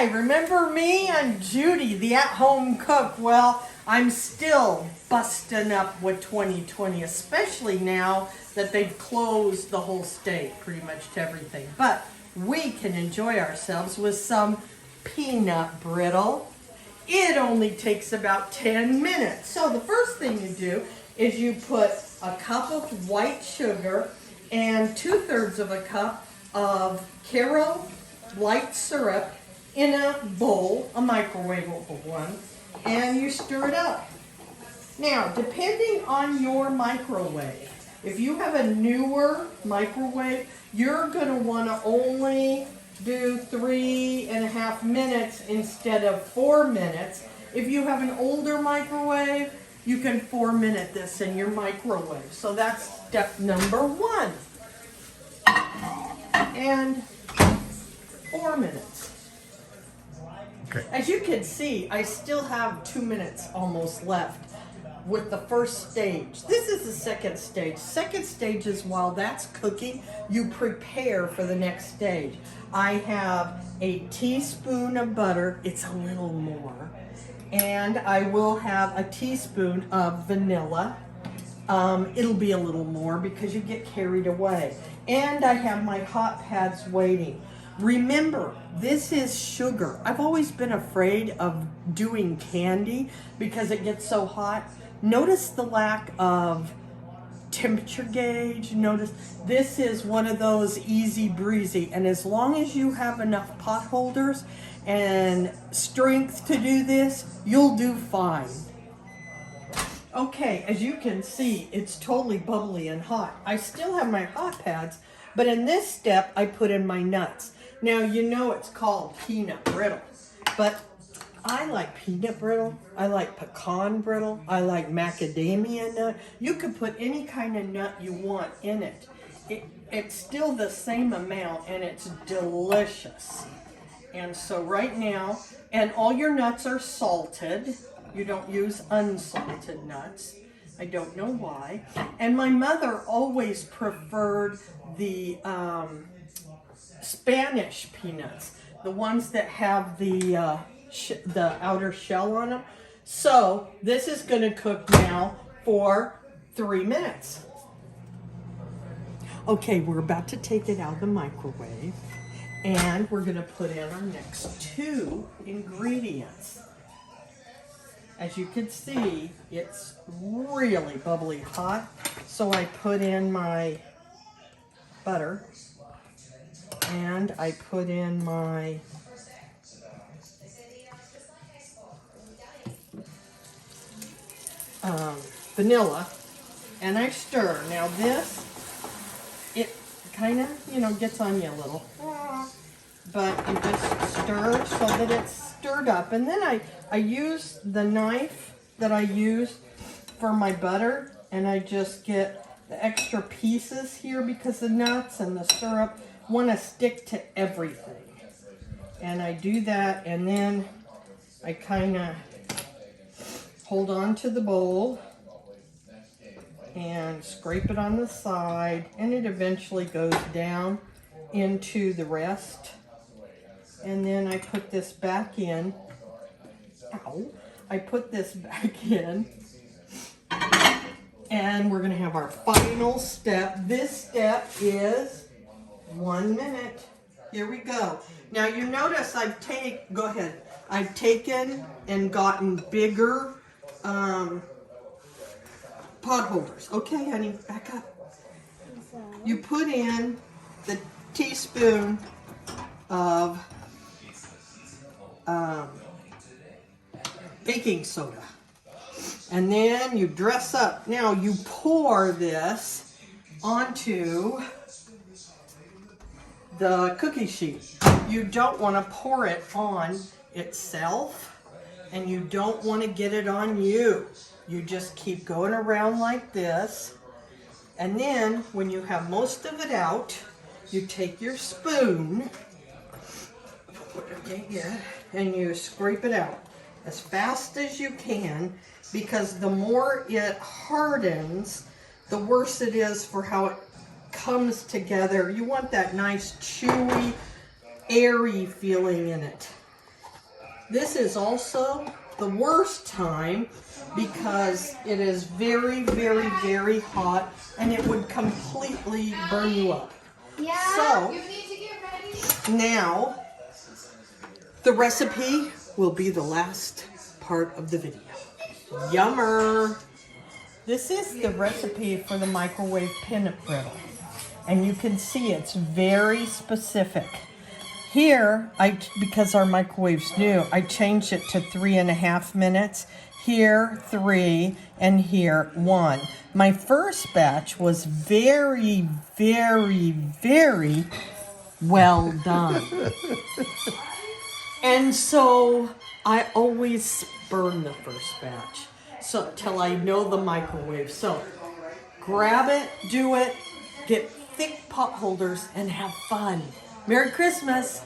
Hi, remember me? I'm Judy, the at-home cook. Well, I'm still busting up with 2020, especially now that they've closed the whole state pretty much to everything. But we can enjoy ourselves with some peanut brittle. It only takes about 10 minutes. So the first thing you do is you put a cup of white sugar and 2/3 of a cup of Caro light syrup in a bowl, a microwavable one, and you stir it up. Now, depending on your microwave, if you have a newer microwave, you're going to want to only do 3.5 minutes instead of 4 minutes. If you have an older microwave, you can 4-minute this in your microwave. So that's step number 1. And 4 minutes. Okay. As you can see, I still have 2 minutes almost left with the first stage. This is the second stage. Second stage is while that's cooking, you prepare for the next stage. I have a teaspoon of butter. It's a little more. And I will have a teaspoon of vanilla. It'll be a little more because you get carried away. And I have my hot pads waiting. Remember, this is sugar. I've always been afraid of doing candy because it gets so hot. Notice the lack of temperature gauge. Notice this is one of those easy breezy. And as long as you have enough pot holders and strength to do this, you'll do fine. Okay, as you can see, it's totally bubbly and hot. I still have my hot pads, but in this step, I put in my nuts. Now, you know it's called peanut brittle, but I like peanut brittle. I like pecan brittle. I like macadamia nut. You could put any kind of nut you want in it. It's still the same amount, and it's delicious. And so right now, and all your nuts are salted. You don't use unsalted nuts. I don't know why. And my mother always preferred the Spanish peanuts, the ones that have the outer shell on them. So this is going to cook now for 3 minutes. Okay, we're about to take it out of the microwave, and we're going to put in our next 2 ingredients. As you can see, it's really bubbly hot. So I put in my butter, and I put in my vanilla, and I stir. Now this, it kind of, gets on you a little, but you just stir so that it's stirred up. And then I use the knife that I use for my butter, and I just get the extra pieces here because the nuts and the syrup want to stick to everything. And I do that, and then I kind of hold on to the bowl and scrape it on the side, and it eventually goes down into the rest. And then I put this back in. Ow. I put this back in. And we're going to have our final step. This step is 1 minute. Here we go. Now you notice I've taken and gotten bigger pot holders. Okay, honey, back up. You put in the teaspoon of baking soda, and then you dress up. Now you pour this onto the cookie sheet. You don't want to pour it on itself, and you don't want to get it on you. You just keep going around like this, and then when you have most of it out, you take your spoon and you scrape it out as fast as you can, because the more it hardens, the worse it is for how it comes together. You want that nice chewy, airy feeling in it. This is also the worst time because it is very, very, very hot and it would completely burn you up. Yeah. So, You need to get ready. now, the recipe will be the last part of the video. Yummer! This is the recipe for the microwave peanut brittle. And you can see it's very specific. Here, because our microwave's new, I changed it to 3.5 minutes. Here, 3, and here, 1. My first batch was very, very, very well done. And so I always burn the first batch till I know the microwave. So grab it, do it, get thick pot holders, and have fun. Merry Christmas!